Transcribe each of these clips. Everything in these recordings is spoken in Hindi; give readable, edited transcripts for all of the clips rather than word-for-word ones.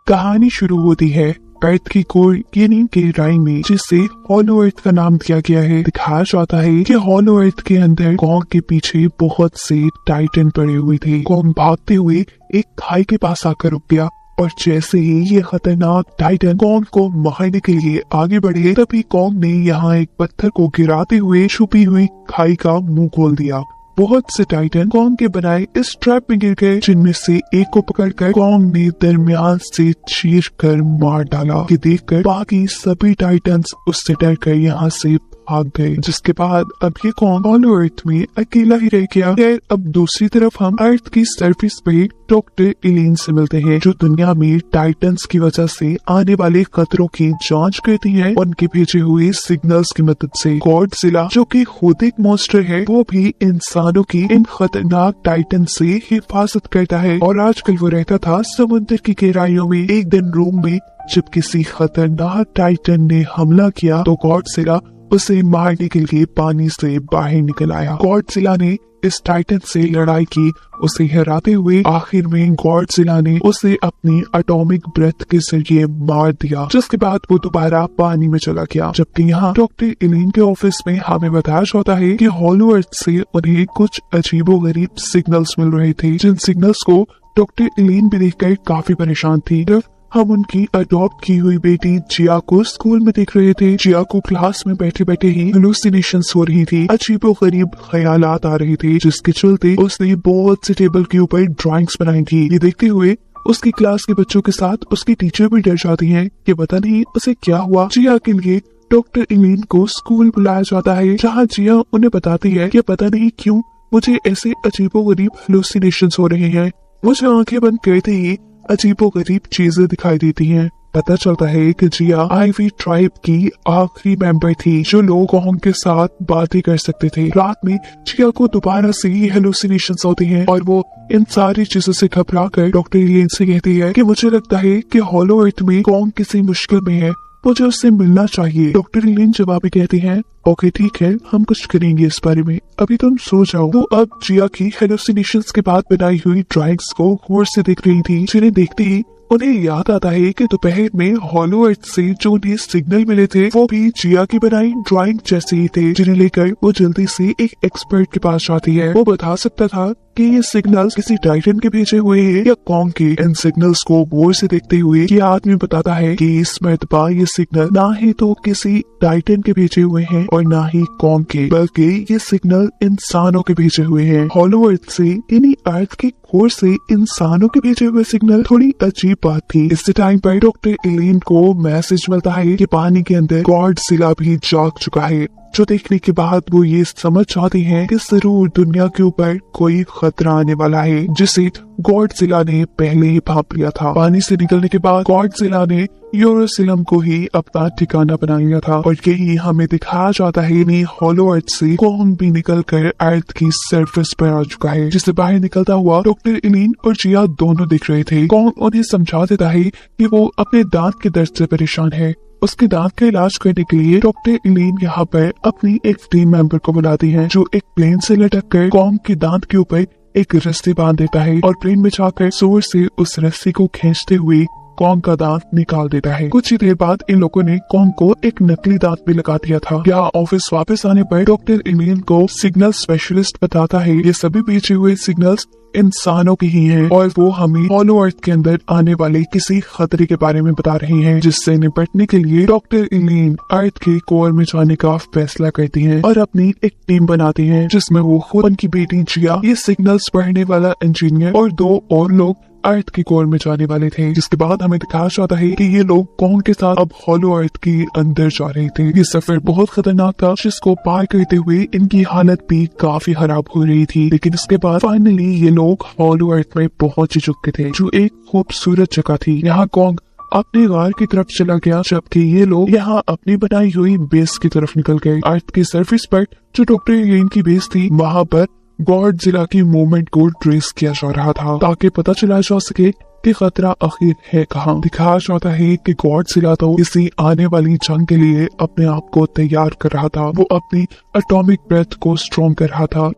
कहानी शुरू होती है अर्थ की कोर यानी गहराई में, जिससे हॉलो अर्थ का नाम दिया गया है। दिखाया जाता है कि हॉलो अर्थ के अंदर कॉन्ग के पीछे बहुत से टाइटन पड़े हुए थे। कॉन्ग भागते हुए एक खाई के पास आकर रुक गया और जैसे ही ये खतरनाक टाइटन कॉन्ग को मारने के लिए आगे बढ़े, तभी कॉन्ग ने यहाँ एक पत्थर को गिराते हुए छुपी हुई खाई का मुंह खोल दिया। बहुत से टाइटन कॉन्ग के बनाए इस ट्रैप में गिर गए, जिनमें से एक को पकड़कर कॉन्ग ने दरमियान से चीर कर मार डाला। ये देखकर बाकी सभी टाइटन्स उससे डर कर यहाँ से भाग गए, जिसके बाद अब ये कॉन्ग हॉलो अर्थ में अकेला ही रह गया। खैर, अब दूसरी तरफ हम अर्थ की सरफेस पे डॉक्टर एलिन से मिलते हैं, जो दुनिया में टाइटन्स की वजह से आने वाले खतरों की जांच करती है। उनके भेजे हुए सिग्नल्स की मदद से गॉडजिला, जो कि खुद एक मॉन्स्टर है, वो भी इंसानों की इन खतरनाक टाइटन से हिफाजत करता है। और आजकल वो रहता था समुद्र की गहराइयों में। एक दिन रूम में जब किसी खतरनाक टाइटन ने हमला किया तो गॉडजिला उसे मारने के लिए पानी से बाहर निकल आया। गॉडजिला ने इस टाइटन से लड़ाई की, उसे हराते हुए आखिर में गॉडजिला ने उसे अपनी एटॉमिक ब्रेथ के जरिए मार दिया, जिसके बाद वो दोबारा पानी में चला गया। जबकि यहाँ डॉक्टर एलिन के ऑफिस में हमें बताया जाता है कि हॉलो अर्थ से उन्हें कुछ अजीबोगरीब सिग्नल्स मिल रहे थे, जिन सिग्नल्स को डॉक्टर एलिन भी देखकर काफी परेशान थी। हम उनकी अडॉप्ट की हुई बेटी जिया को स्कूल में देख रहे थे। जिया को क्लास में बैठे बैठे ही हेलुसिनेशंस हो रही थी, अजीबोगरीब ख्यालात आ रहे थे, जिसके चलते उसने बहुत से टेबल के ऊपर ड्राइंग्स बनाई थी। ये देखते हुए उसकी क्लास के बच्चों के साथ उसकी टीचर भी डर जाती है कि पता नहीं उसे क्या हुआ। जिया के लिए डॉक्टर एलिन को स्कूल बुलाया जाता है, जहाँ जिया उन्हें बताती है कि पता नहीं क्यों मुझे ऐसे अजीबोगरीब हेलुसिनेशंस हो रहे हैं। मुझे आंखें बंद करते ही अजीबोगरीब चीजें दिखाई देती हैं। पता चलता है कि जिया आईवी ट्राइब की आखिरी मेंबर थी, जो लोग कॉन्ग के साथ बातें कर सकते थे। रात में जिया को दोबारा से हेलुसिनेशंस होती हैं और वो इन सारी चीजों से घबरा कर डॉक्टर एलिन से कहती है कि मुझे लगता है कि हॉलो अर्थ में कॉन्ग किसी मुश्किल में है, मुझे उससे मिलना चाहिए। डॉक्टर एलिन जवाब में कहती हैं, ओके ठीक है, हम कुछ करेंगे इस बारे में, अभी तुम सो जाओ। तो अब जिया की हेलुसिनेशंस के बाद बनाई हुई ड्राइंग्स को गौर से देख रही थी, जिन्हें देखते ही उन्हें याद आता है कि दोपहर में हॉलो अर्थ से जो उन्हें सिग्नल मिले थे वो भी जिया की बनाई ड्राइंग जैसे ही थे, जिन्हें लेकर वो जल्दी से एक एक्सपर्ट के पास जाती है। वो बता सकता था कि ये सिग्नल्स किसी टाइटन के भेजे हुए हैं या कॉन्ग के। इन सिग्नल्स को गौर से देखते हुए ये आदमी बताता है कि इस मर्तबा ये सिग्नल ना ही तो किसी टाइटन के भेजे हुए हैं और ना ही कॉन्ग के, बल्कि ये सिग्नल इंसानों के भेजे हुए हैं। हॉलो अर्थ से यानी अर्थ की कोर से इंसानों के भेजे हुए सिग्नल थोड़ी अजीब बात थी। इस टाइम पर डॉक्टर एलिन को मैसेज मिलता है कि पानी के अंदर गॉडजिला भी जाग चुका है, जो देखने के बाद वो ये समझ जाती हैं कि जरूर दुनिया के ऊपर कोई खतरा आने वाला है, जिसे गॉडजिला ने पहले ही भांप लिया था। पानी से निकलने के बाद गॉडजिला ने यूरोसिलम को ही अपना ठिकाना बना लिया था और यही हमें दिखाया जाता है कि हॉलो अर्थ से कॉन्ग भी निकल कर अर्थ की सरफेस पर आ चुका है, जिससे बाहर निकलता हुआ डॉक्टर एलिन और जिया दोनों दिख रहे थे। कॉन्ग उन्हें समझा देता है कि वो अपने दांत के दर्द से परेशान है। उसके दांत का इलाज करने के लिए डॉक्टर एलिन यहाँ पर अपनी एक टीम मेंबर को बुलाती है, जो एक प्लेन से लटक कर कॉन्ग के दांत के ऊपर एक रस्सी बांध देता है और प्लेन में जाकर जोर से उस रस्सी को खींचते हुए कॉन्ग का दांत निकाल देता है। कुछ ही देर बाद इन लोगों ने कॉन्ग को एक नकली दांत भी लगा दिया था। यहाँ ऑफिस वापस आने पर डॉक्टर एलिन को सिग्नल स्पेशलिस्ट बताता है ये सभी भेजे हुए सिग्नल्स इंसानों की ही हैं और वो हमें हॉलो अर्थ के अंदर आने वाले किसी खतरे के बारे में बता रही हैं, जिससे निपटने के लिए डॉक्टर एलिन अर्थ के कोर में जाने का फैसला करती हैं और अपनी एक टीम बनाती हैं, जिसमें वो खुद, उनकी बेटी जिया, ये सिग्नल्स पढ़ने वाला इंजीनियर और 2 और लोग अर्थ की कोर में जाने वाले थे। जिसके बाद हमें दिखाया जाता है कि ये लोग कॉन्ग के साथ अब हॉलो अर्थ के अंदर जा रहे थे। ये सफर बहुत खतरनाक था, जिसको पार करते हुए इनकी हालत भी काफी खराब हो रही थी। लेकिन इसके बाद फाइनली ये लोग हॉलो अर्थ में पहुंच चुके थे, जो एक खूबसूरत जगह थी। यहाँ कॉन्ग अपने गार की तरफ चला गया, जबकि ये लोग यहाँ अपनी बनाई हुई बेस की तरफ निकल गए। अर्थ की सरफेस पर जो डॉक्टर एलिन की बेस थी, वहाँ पर गॉडजिला की मूवमेंट को ट्रेस किया जा रहा था, ताकि पता चला जा सके कि खतरा आखिर है कहाँ। दिखाया जाता है कि गॉडजिला तो किसी आने वाली जंग के लिए अपने आप को तैयार कर रहा था। वो अपनी एटॉमिक ब्रेथ को स्ट्रॉन्ग कर रहा था।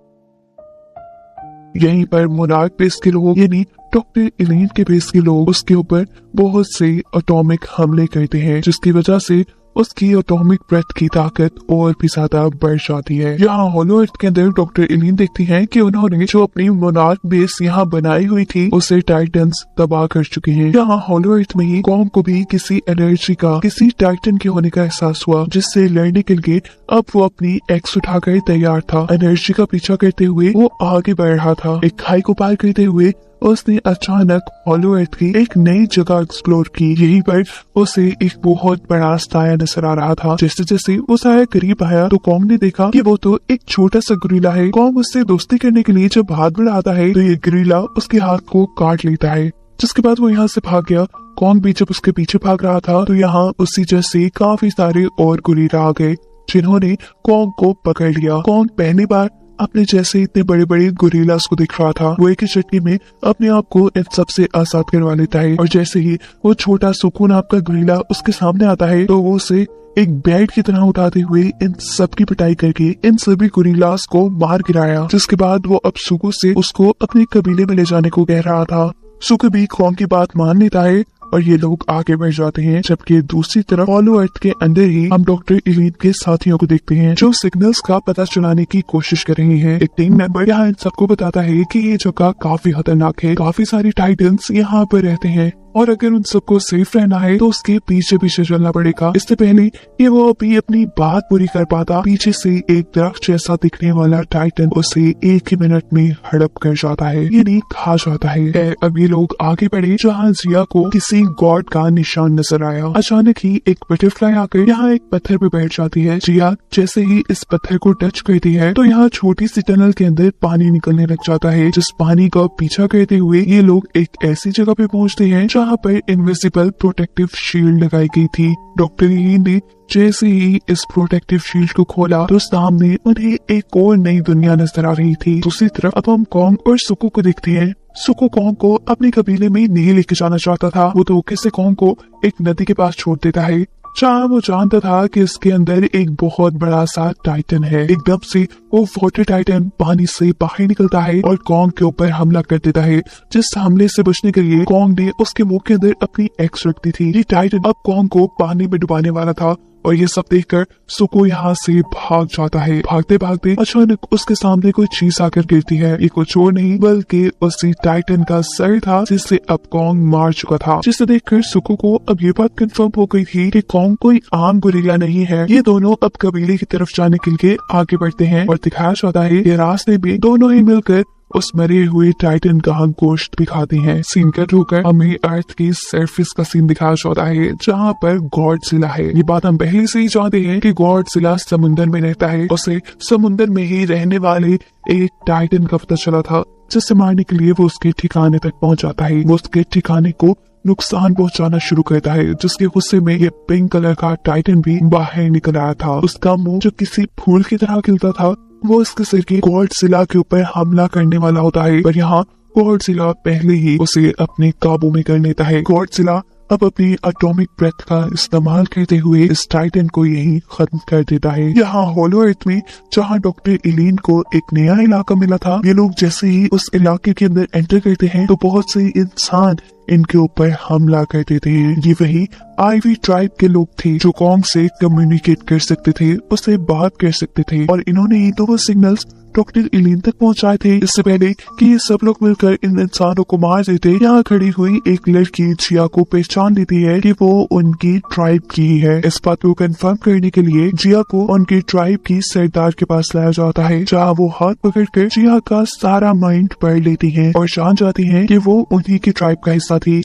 यहीं पर मोनार्क बेस के लोग यानी डॉक्टर इलेन के बेस के लोग उसके ऊपर बहुत से एटॉमिक हमले करते हैं, जिसकी वजह से उसकी एटॉमिक ब्रेथ की ताकत और भी ज्यादा बढ़ जाती है। यहाँ हॉलो अर्थ के अंदर डॉक्टर इलीन देखती है कि उन्होंने जो अपनी मोनार्क बेस यहाँ बनाई हुई थी उसे टाइटन्स तबाह कर चुके हैं। यहाँ हॉलो अर्थ में ही कॉन्ग को भी किसी एनर्जी का, किसी टाइटन के होने का एहसास हुआ, जिससे लड़ने के लिए अब वो अपनी एक्स उठाकर तैयार था। एनर्जी का पीछा करते हुए वो आगे बढ़ रहा था। एक खाई को पार करते हुए उसने अचानक हॉलो अर्थ की एक नई जगह एक्सप्लोर की। यहीं पर उसे एक बहुत बड़ा साया नजर आ रहा था। जैसे जैसे वो साया करीब आया तो कॉन्ग ने देखा कि वो तो एक छोटा सा गुरीला है। कॉन्ग उससे दोस्ती करने के लिए जब हाथ बढ़ाता है तो ये गुरीला उसके हाथ को काट लेता है, जिसके बाद वो यहाँ से भाग गया। कॉन्ग भी जब उसके पीछे भाग रहा था तो यहाँ उसी जैसे काफी सारे और गुरीला आ गए, जिन्होंने कॉन्ग को पकड़ लिया। कॉन्ग पहली बार अपने जैसे इतने बड़े बड़े गुरीलास को दिख रहा था। वो एक ही झटके में अपने आप को इन सबसे आजाद करवा लेता है, और जैसे ही वो छोटा सुकून आपका गुरीला उसके सामने आता है तो वो उसे एक बैट की तरह उठाते हुए इन सब की पिटाई करके इन सभी गुरीलास को मार गिराया। जिसके बाद वो अब सुकू से उसको अपने कबीले में ले जाने को कह रहा था। सुकू भी कॉन्ग की बात मान लेता है और ये लोग आगे बढ़ जाते हैं। जबकि दूसरी तरफ हॉलो अर्थ के अंदर ही हम डॉक्टर इलीन के साथियों को देखते हैं, जो सिग्नल्स का पता चलाने की कोशिश कर रहे हैं। एक टीम मेंबर यहाँ इन सबको बताता है कि ये जगह काफी खतरनाक है, काफी सारी टाइटन्स यहाँ पर रहते हैं, और अगर उन सबको सेफ रहना है तो उसके पीछे पीछे चलना पड़ेगा। इससे पहले कि वो अभी अपनी बात पूरी कर पाता, पीछे से एक दरख्त जैसा दिखने वाला टाइटन उसे एक ही मिनट में हड़प कर जाता है, यानी खा जाता है। अब ये लोग आगे बढ़े जहाँ जिया को किसी गॉड का निशान नजर आया। अचानक ही एक बटरफ्लाई आकर यहाँ एक पत्थर पे बैठ जाती है। जिया जैसे ही इस पत्थर को टच करती है तो यहाँ छोटी सी टनल के अंदर पानी निकलने लग जाता है, जिस पानी का पीछा करते हुए ये लोग एक ऐसी जगह पे पहुँचते हैं जहाँ पर इनविजिबल प्रोटेक्टिव शील्ड लगाई गई थी। डॉक्टर ली ने जैसे ही इस प्रोटेक्टिव शील्ड को खोला तो सामने उन्हें एक और नई दुनिया नजर आ रही थी। दूसरी तरफ अब हम कॉन्ग और सुकू को देखते हैं। सुकू कॉन्ग को अपने कबीले में नहीं लेके जाना चाहता था। वो धोखे से कॉन्ग को एक नदी के पास छोड़ देता है, जहाँ वो जानता था कि इसके अंदर एक बहुत बड़ा सा टाइटन है। एकदम से वो वाटर टाइटन पानी से बाहर निकलता है और कॉन्ग के ऊपर हमला कर देता है। जिस हमले से बचने के लिए कॉन्ग ने उसके मुंह के अंदर अपनी एक्स रख दी थी। ये टाइटन अब कॉन्ग को पानी में डुबाने वाला था, और ये सब देखकर सुकू यहाँ से भाग जाता है। भागते भागते अचानक उसके सामने कोई चीज आकर गिरती है। ये कुछ और नहीं बल्कि उसी टाइटन का सर था, जिससे अब कॉन्ग मार चुका था। जिसे देखकर सुकू को अब ये बात कंफर्म हो गई थी कि कॉन्ग कोई आम गुरीला नहीं है। ये दोनों अब कबीले की तरफ जाने के लिए आगे बढ़ते हैं, और दिखाया जाता है कि रास्ते में दोनों ही मिलकर उस मरे हुए टाइटन का गोश्त भी खाते हैं। सीन कट होकर हमें अर्थ की सरफेस का सीन दिखाया जाता है, जहाँ पर गॉडजिला है। ये बात हम पहले से ही जानते हैं कि गॉडजिला समुंदर में रहता है। उसे समुंदर में ही रहने वाले एक टाइटन का पता चला था, जिसे मारने के लिए वो उसके ठिकाने तक पहुँच जाता है। वो उसके ठिकाने को नुकसान पहुंचाना शुरू करता है, जिसके गुस्से में ये पिंक कलर का टाइटन भी बाहर निकल आया था। उसका मुंह जो किसी फूल की तरह खिलता था, वो इसके सिर के गॉडजिला के ऊपर हमला करने वाला होता है, पर यहाँ गॉडजिला पहले ही उसे अपने काबू में कर लेता है। गॉडजिला अब अपनी एटॉमिक ब्रेथ का इस्तेमाल करते हुए इस टाइटन को यही खत्म कर देता है। यहाँ हॉलो अर्थ में जहाँ डॉक्टर इलीन को एक नया इलाका मिला था, ये लोग जैसे ही उस इलाके के अंदर एंटर करते हैं तो बहुत से इंसान इनके ऊपर हमला कर देते हैं। ये वही आईवी ट्राइब के लोग थे जो कॉन्ग से कम्युनिकेट कर सकते थे, उससे बात कर सकते थे, और इन्होंने ही तो वो सिग्नल्स डॉक्टर इलीन तक पहुंचाए थे इससे पहले कि ये सब लोग मिलकर इन इंसानों को मार देते। यहाँ खड़ी हुई एक लड़की जिया को पहचान लेती है कि वो उनकी ट्राइब की है। इस बात को कंफर्म करने के लिए जिया को उनकी ट्राइब की सरदार के पास लाया जाता है, जहाँ वो हाथ पकड़कर जिया का सारा माइंड पढ़ लेती है और जान जाती है कि वो उन्हीं की ट्राइब का हिस्सा थी।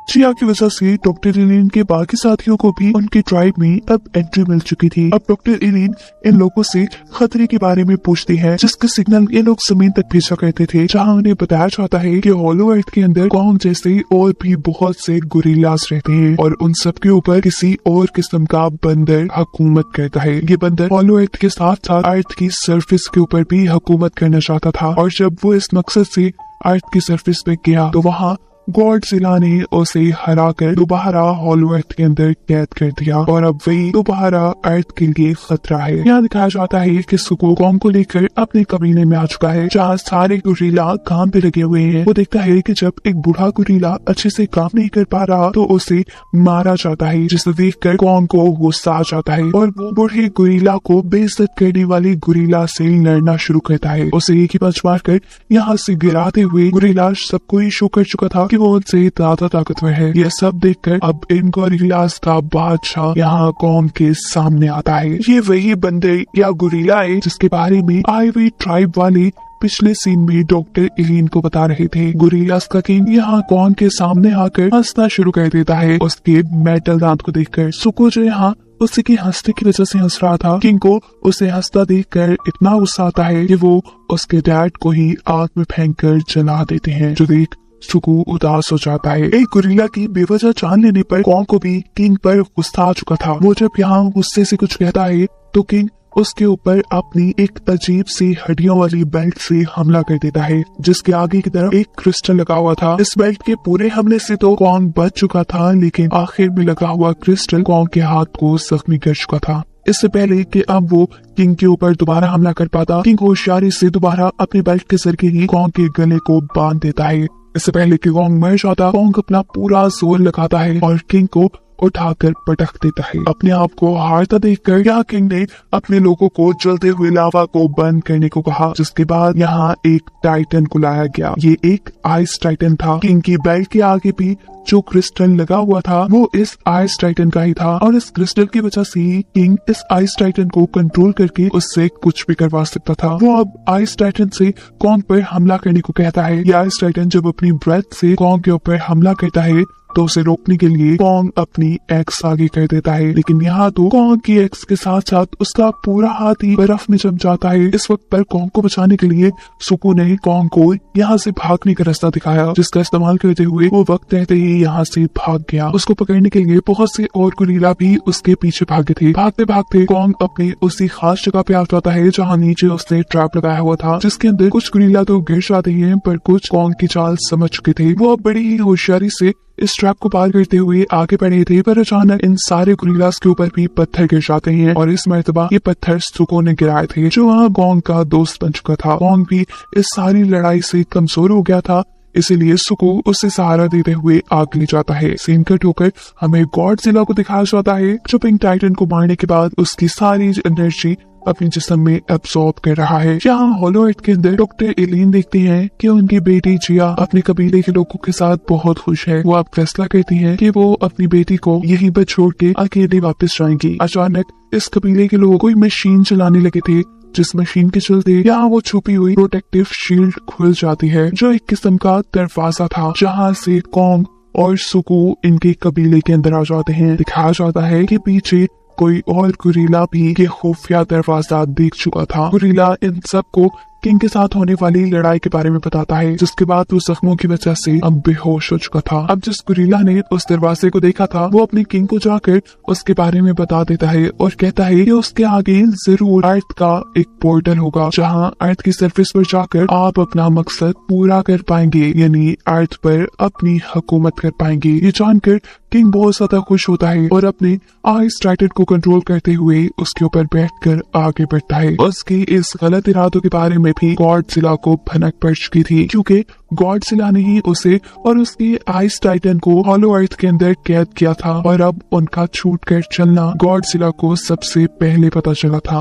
जिया की वजह से डॉक्टर इलीन के बाकी साथियों को भी उनकी ट्राइब में अब एंट्री मिल चुकी थी। अब डॉक्टर इलीन इन लोगों से खतरे के बारे में पूछती है, जिसके सिग्नल ये लोग जमीन तक भेजा करते थे, जहां उन्हें बताया जाता है कि हॉलो अर्थ के अंदर कॉन्ग जैसे और भी बहुत से गुरीलास रहते हैं, और उन सब के ऊपर किसी और किस्म का बंदर हुकूमत करता है। ये बंदर हॉलो अर्थ के साथ साथ अर्थ की सरफेस के ऊपर भी हुकूमत करना चाहता था, और जब वो इस मकसद से अर्थ की सरफेस पे गया तो वहाँ गॉडजिला ने उसे हराकर दोबारा हॉलो अर्थ के अंदर कैद कर दिया और अब वही दोबारा अर्थ के लिए खतरा है। यहाँ दिखाया जाता है कि सुको कॉन्ग को लेकर अपने कबीले में आ चुका है, जहाँ सारे गुरीला काम पे लगे हुए हैं। वो देखता है कि जब एक बूढ़ा गुरीला अच्छे से काम नहीं कर पा रहा तो उसे मारा जाता है, जिसे देखकर कॉन्ग को गुस्सा आ जाता है और वो बूढ़े गुरीला को बेइज्जत करने वाले गुरीला से लड़ना शुरू करता है। उसे एक ही पंच मारकर यहाँ से गिराते हुए गुरीला सबको ही शो कर चुका था कि वो उनसे ज्यादा ताकतवर है। यह सब देखकर अब इन गोरिल्लास का बादशाह यहाँ कॉन्ग के सामने आता है। ये वही बंदर या गुरीला है जिसके बारे में आईवी ट्राइब वाले पिछले सीन में डॉक्टर एलिन को बता रहे थे। गुरीलास का किंग यहाँ कॉन्ग के सामने आकर हंसना शुरू कर देता है। उसके मेटल दांत को देखकर सुको जो यहाँ उसी के हंसने की वजह से हंस रहा था, किंग को उसे हंसता देखकर इतना गुस्सा आता है कि वो उसके डैड को ही आग में फेंककर जला देते हैं, जो देख सुको उदास हो जाता है। एक गुरीला की बेवजह जान लेने पर कॉन्ग को भी किंग पर गुस्सा आ चुका था। वो जब यहाँ गुस्से से कुछ कहता है तो किंग उसके ऊपर अपनी एक अजीब सी हड्डियों वाली बेल्ट से हमला कर देता है, जिसके आगे की तरफ एक क्रिस्टल लगा हुआ था। इस बेल्ट के पूरे हमले से तो कॉन्ग बच चुका था, लेकिन आखिर में लगा हुआ क्रिस्टल कॉन्ग के हाथ को जख्मी कर चुका था। इससे पहले कि अब वो किंग के ऊपर दोबारा हमला कर पाता, किंग होशियारी से दोबारा अपने बेल्ट के जरिए ही कॉन्ग के गले को बांध देता है। इससे पहले कि कॉन्ग मर जाता, कॉन्ग अपना पूरा जोर लगाता है और किंग को उठाकर पटक देता है। अपने आप को हारता देखकर यहाँ किंग ने अपने लोगों को जलते हुए लावा को बंद करने को कहा, जिसके बाद यहाँ एक टाइटन को लाया गया। ये एक आइस टाइटन था। किंग की बेल्ट के आगे भी जो क्रिस्टल लगा हुआ था वो इस आइस टाइटन का ही था और इस क्रिस्टल की वजह से ही किंग इस आइस टाइटन को कंट्रोल करके उससे कुछ भी करवा सकता था। वो अब आइस टाइटन से कॉन्ग पर हमला करने को कहता है। ये आइस टाइटन जब अपनी ब्रेथ से कॉन्ग के ऊपर हमला करता है तो उसे रोकने के लिए कॉन्ग अपनी एक्स आगे कर देता है, लेकिन यहाँ तो कॉन्ग की एक्स के साथ साथ उसका पूरा हाथ ही बर्फ में जम जाता है। इस वक्त पर कॉन्ग को बचाने के लिए सुको ने कॉन्ग को यहाँ से भागने का रास्ता दिखाया, जिसका इस्तेमाल करते हुए वो वक्त रहते ही यहाँ से भाग गया। उसको पकड़ने के लिए बहुत से और गुरीला भी उसके पीछे भागे थे। भागते भागते कॉन्ग अपने उसी खास जगह पे आ जाता है जहाँ नीचे उसने ट्रैप लगाया हुआ था, जिसके अंदर कुछ गुरीला तो गिर जाते हैं पर कुछ कॉन्ग की चाल समझ चुके थे। वो अब बड़ी ही होशियारी से इस ट्रैप को पार करते हुए आगे बढ़े थे, पर अचानक इन सारे गुरीलास के ऊपर भी पत्थर गिर जाते हैं और इस मर्तबा ये पत्थर सुको ने गिराए थे, जो वहाँ कॉन्ग का दोस्त बन चुका था। कॉन्ग भी इस सारी लड़ाई से कमजोर हो गया था, इसीलिए सुको उसे सहारा देते हुए आगे ले जाता है। सीन कट होकर हमें गॉडजिला को दिखाया जाता है, जो पिंक टाइटन को मारने के बाद उसकी सारी एनर्जी अपने जिस्म में एब्सॉर्ब कर रहा है। यहाँ हॉलो अर्थ के अंदर डॉक्टर एलिन देखती हैं कि उनकी बेटी जिया अपने कबीले के लोगों के साथ बहुत खुश है। वो अब फैसला करती है कि वो अपनी बेटी को यहीं पर छोड़ के अकेले वापस जाएंगी। अचानक इस कबीले के लोग कोई मशीन चलाने लगे थे, जिस मशीन के चलते यहाँ वो छुपी हुई प्रोटेक्टिव शील्ड खुल जाती है, जो एक किस्म का दरवाजा था जहाँ से कॉन्ग और सुको इनके कबीले के अंदर आ जाते हैं। दिखाया जाता है कि पीछे कोई और गुरीला भी ये खुफिया दरवाजा देख चुका था। गुरीला इन सबको किंग के साथ होने वाली लड़ाई के बारे में बताता है, जिसके बाद वो जख्मों की वजह से अब बेहोश हो चुका था। अब जिस गुरीला ने उस दरवाजे को देखा था वो अपने किंग को जाकर उसके बारे में बता देता है और कहता है कि उसके आगे जरूर अर्थ का एक पोर्टल होगा, जहां अर्थ की सरफेस पर जाकर आप अपना मकसद पूरा कर पाएंगे, यानी अर्थ पर अपनी हुकूमत कर पाएंगे। ये जानकर किंग बहुत ज्यादा खुश होता है और अपने आइस टाइटन को कंट्रोल करते हुए उसके ऊपर बैठकर आगे बढ़ता है। उसके इस गलत इरादों के बारे में भी गॉडजिला को भनक पड़ चुकी थी, क्योंकि गॉडजिला ने ही उसे और उसके आइस टाइटन को हॉलो अर्थ के अंदर कैद किया था और अब उनका छूट कर चलना गॉडजिला को सबसे पहले पता चला था।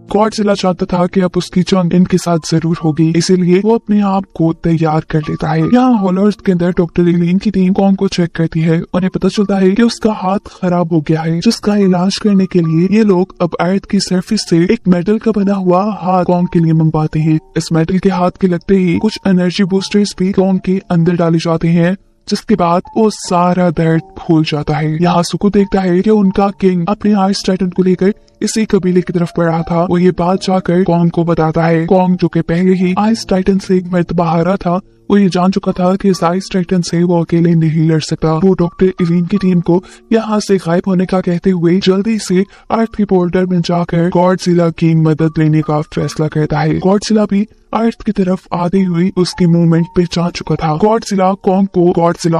गॉडजिला चाहता था कि अब उसकी जंग इनके साथ जरूर होगी, इसीलिए वो अपने आप को तैयार कर लेता है। यहाँ हॉलो अर्थ के अंदर डॉक्टर एलिन की टीम कॉन्ग को चेक करती है। उन्हें पता चलता है कि उसका हाथ खराब हो गया है, जिसका इलाज करने के लिए ये लोग अब अर्थ की सरफेस से एक मेटल का बना हुआ हाथ कॉन्ग के लिए मंगवाते हैं। इस मेटल के हाथ के लगते ही कुछ एनर्जी बूस्टर्स भी कॉन्ग के अंदर डाले जाते हैं, जिसके बाद वो सारा दर्द भूल जाता है। यहाँ सुको देखता है कि उनका किंग अपने आइस टाइटन को लेकर इसी कबीले की तरफ बढ़ रहा था। वो ये बात जाकर कॉन्ग को बताता है। कॉन्ग जो कि पहले ही आइस टाइटन से एक मर्तबा हारा था, वो ये जान चुका था कि इस आइस टाइटन से वो अकेले नहीं लड़ सकता। वो डॉक्टर इलीन की टीम को यहाँ से गायब होने का कहते हुए जल्दी से अर्थ के पोर्टल में जाकर गॉडजिला की मदद लेने का फैसला करता है। गॉडजिला भी अर्थ की तरफ आते हुए उसके मूवमेंट पहचान चुका था। गॉडजिला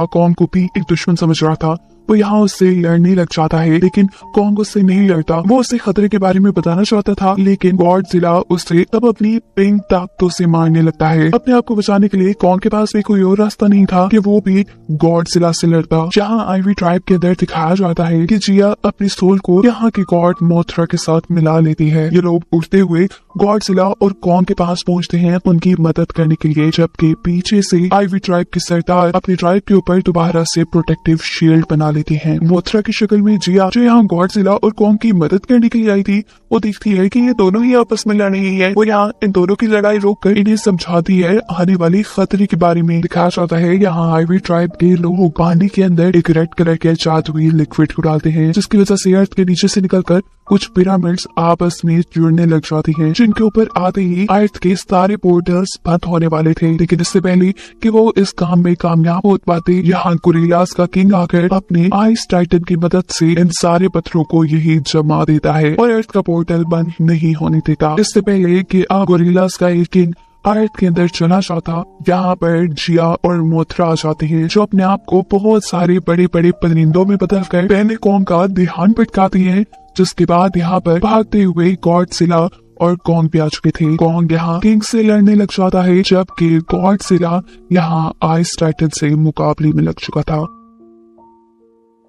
कॉन्ग को भी एक दुश्मन समझ रहा था। वो यहाँ उससे लड़ने लग जाता है, लेकिन कॉन्ग उससे नहीं लड़ता। वो उससे खतरे के बारे में बताना चाहता था, लेकिन गॉडजिला उससे तब अपनी पिंक ताकतों से मारने लगता है। अपने आप को बचाने के लिए कॉन्ग के पास भी कोई और रास्ता नहीं था कि वो भी गॉडजिला से लड़ता। जहाँ आइवी ट्राइब के अंदर दिखाया जाता है कि जिया अपनी सोल को यहाँ की गॉड मोथरा के साथ मिला लेती है। ये लोग उठते हुए गॉडजिला और कॉन्ग के पास पहुँचते हैं उनकी मदद करने के लिए, जबकि पीछे से आइवी ट्राइब की सरदार अपनी ट्राइब के ऊपर दोबारा से प्रोटेक्टिव शील्ड बना लेती है। मोथरा की शक्ल में जिया, जो यहाँ गॉडजिला और कॉन्ग की मदद करने के लिए आई थी, वो देखती है कि ये दोनों ही आपस में लड़ रही है। वो यहाँ इन दोनों की लड़ाई रोककर इन्हें समझाती है आने वाली खतरे के बारे में। दिखाया जाता है यहाँ आइवी ट्राइब के लोग पानी के अंदर एक रेड कलर के जादुई लिक्विड को डालते हैं, जिसकी वजह से अर्थ के नीचे से निकलकर कुछ पिरामिड्स आपस में जुड़ने लग जाती हैं, जिनके ऊपर आते ही अर्थ के सारे पोर्टल्स बंद होने वाले थे। लेकिन इससे पहले कि वो इस काम में कामयाब हो पाते, यहाँ गोरिल्लास का किंग आकर अपने आइस टाइटन की मदद से इन सारे पत्थरों को यही जमा देता है और अर्थ का पोर्टल बंद नहीं होने देता। इससे पहले कि गोरिल्लास का एक किंग अर्थ के अंदर चला जाता, यहाँ पर जिया और मोथरा आ जाते हैं, जो अपने आप को बहुत सारे बड़े बड़े परिंदों में बदलकर पहले कॉन्ग का ध्यान भटकाती है, जिसके बाद यहाँ पर भागते हुए गॉडजिला और कॉन्ग भी आ चुके थे। कॉन्ग यहाँ किंग से लड़ने लग जाता है, जबकि गॉडजिला यहाँ आइस टाइटन से मुकाबले में लग चुका था।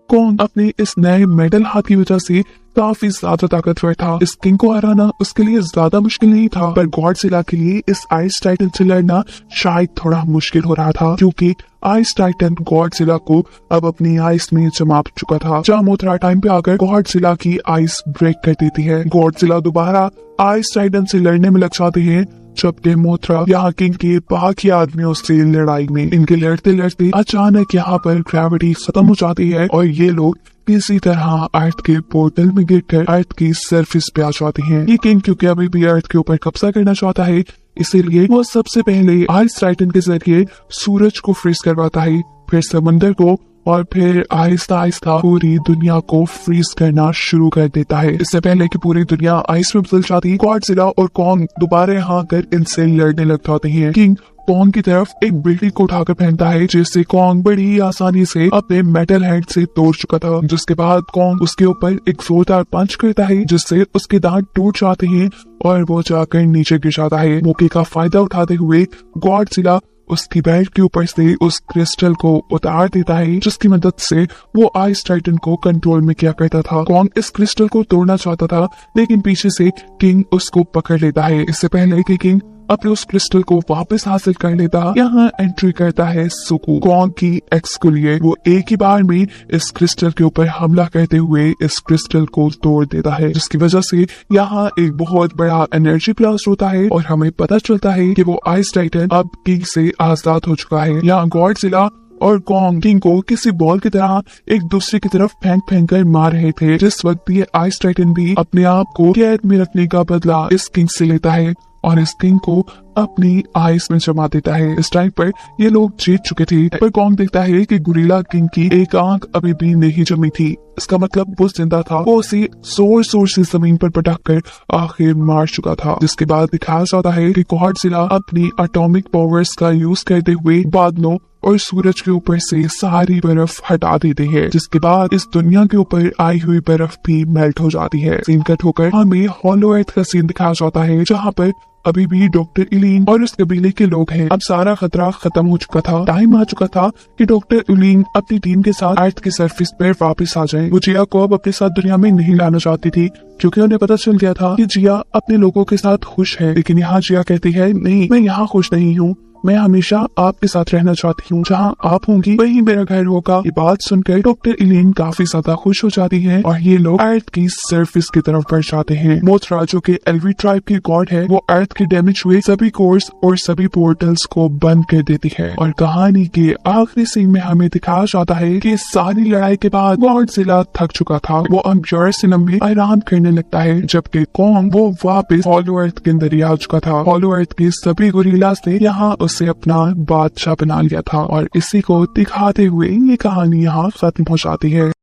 कॉन्ग अपने इस नए मेडल हाथ की वजह से काफी ज्यादा ताकतवर था। इस किंग को हराना उसके लिए ज्यादा मुश्किल नहीं था, पर गॉडजिला के लिए इस आइस टाइटन से लड़ना शायद थोड़ा मुश्किल हो रहा था, क्योंकि आइस टाइटन गॉडजिला को अब अपनी आइस में जमा चुका था। जहाँ मोथरा टाइम पे आकर गॉडजिला की आइस ब्रेक कर देती है। गॉडजिला दोबारा आइस टाइटन से लड़ने में लग जाते हैं, जबकि मोथरा यहाँ किंग के बाकी आदमियों से लड़ाई में। इनके लड़ते लड़ते अचानक यहाँ पर ग्रेविटी खत्म हो जाती है और ये लोग किसी तरह अर्थ के पोर्टल में गिरकर अर्थ की सरफेस पे आ जाते हैं। ये किंग क्योंकि अभी भी अर्थ के ऊपर कब्जा करना चाहता है, इसीलिए वो सबसे पहले आइस टाइटन के जरिए सूरज को फ्रीज करवाता है, फिर समंदर को, और फिर आहिस्ता आहिस्ता पूरी दुनिया को फ्रीज करना शुरू कर देता है। इससे पहले कि पूरी दुनिया आइस में बदल जाती, गॉडजिला और कॉन्ग दोबारा यहाँ आकर इनसे लड़ने लग जाते हैं। किंग कॉन्ग की तरफ एक बिल्डिंग को उठाकर फेंकता है, जिससे कॉन्ग बड़ी आसानी से अपने मेटल हेड से तोड़ चुका था। जिसके बाद कॉन्ग उसके ऊपर एक जोरदार पंच करता है, जिससे उसके दांत टूट जाते हैं और वो जाकर नीचे गिर जाता है। मौके का फायदा उठाते हुए गॉडजिला उसकी बेल्ट के ऊपर से उस क्रिस्टल को उतार देता है, जिसकी मदद से वो आइस टाइटन को कंट्रोल में किया करता था। कॉन्ग इस क्रिस्टल को तोड़ना चाहता था, लेकिन पीछे से किंग उसको पकड़ लेता है। इससे पहले कि किंग अपने उस क्रिस्टल को वापस हासिल कर लेता, यहाँ एंट्री करता है सुकू, कॉन्ग की एक्स के लिए। वो एक ही बार में इस क्रिस्टल के ऊपर हमला करते हुए इस क्रिस्टल को तोड़ देता है, जिसकी वजह से यहाँ एक बहुत बड़ा एनर्जी ब्लास्ट होता है और हमें पता चलता है कि वो आइस टाइटन अब किंग से आजाद हो चुका है। यहाँ गॉडजिला और कॉन्ग किंग को किसी बॉल की तरह एक दूसरे की तरफ फेंक कर मार रहे थे। जिस वक्त ये आइस टाइटन भी अपने आप को कैद में रखने का बदला इस किंग से लेता है और इस किंग को अपनी आइस में जमा देता है। इस टाइम पर ये लोग जीत चुके थे, पर कॉन्ग देखता है कि गोरिल्ला किंग की एक आंख अभी भी नहीं जमी थी। इसका मतलब वो जिंदा था। वो उसे जोर से जमीन पर पटक कर आखिर मार चुका था। जिसके बाद दिखाया जाता है कि गॉडजिला अपनी एटॉमिक पावर्स का यूज करते हुए बादलों और सूरज के ऊपर से सारी बर्फ हटा देते हैं, जिसके बाद इस दुनिया के ऊपर आई हुई बर्फ भी मेल्ट हो जाती है। सीन कट होकर हमें हॉलो अर्थ का सीन दिखाया जाता है, जहाँ पर अभी भी डॉक्टर इलीन और उस कबीले के लोग हैं। अब सारा खतरा खत्म हो चुका था। टाइम आ चुका था कि डॉक्टर इलीन अपनी टीम के साथ अर्थ के सरफेस पर वापस आ जाए। वो जिया को अब अपने साथ दुनिया में नहीं लाना चाहती थी, क्योंकि उन्हें पता चल गया था कि जिया अपने लोगों के साथ खुश है। लेकिन यहाँ जिया कहती है, नहीं, मैं यहाँ खुश नहीं हूँ, मैं हमेशा आपके साथ रहना चाहती हूँ, जहाँ आप होंगी वही मेरा घर होगा। ये बात सुनकर डॉक्टर इलेन काफी ज्यादा खुश हो जाती है और ये लोग अर्थ की सरफेस की तरफ बढ़ जाते हैं। मोथरा जो कि एल्वी ट्राइब की गॉड है, वो अर्थ के डैमेज हुए सभी कोर्स और सभी पोर्टल्स को बंद कर देती है। और कहानी के आखिरी सीन में हमें दिखाया जाता है कि सारी लड़ाई के बाद गॉडजिला थक चुका था, वो अब जेरूसलम में आराम करने लगता है, जबकि कॉन्ग वो वापस हॉलो अर्थ के अंदर ही आ चुका था। हॉलो अर्थ के सभी गोरिल्लास ने यहाँ उसे अपना बादशाह बना लिया था और इसी को दिखाते हुए ये कहानी यहाँ खत्म हो जाती है।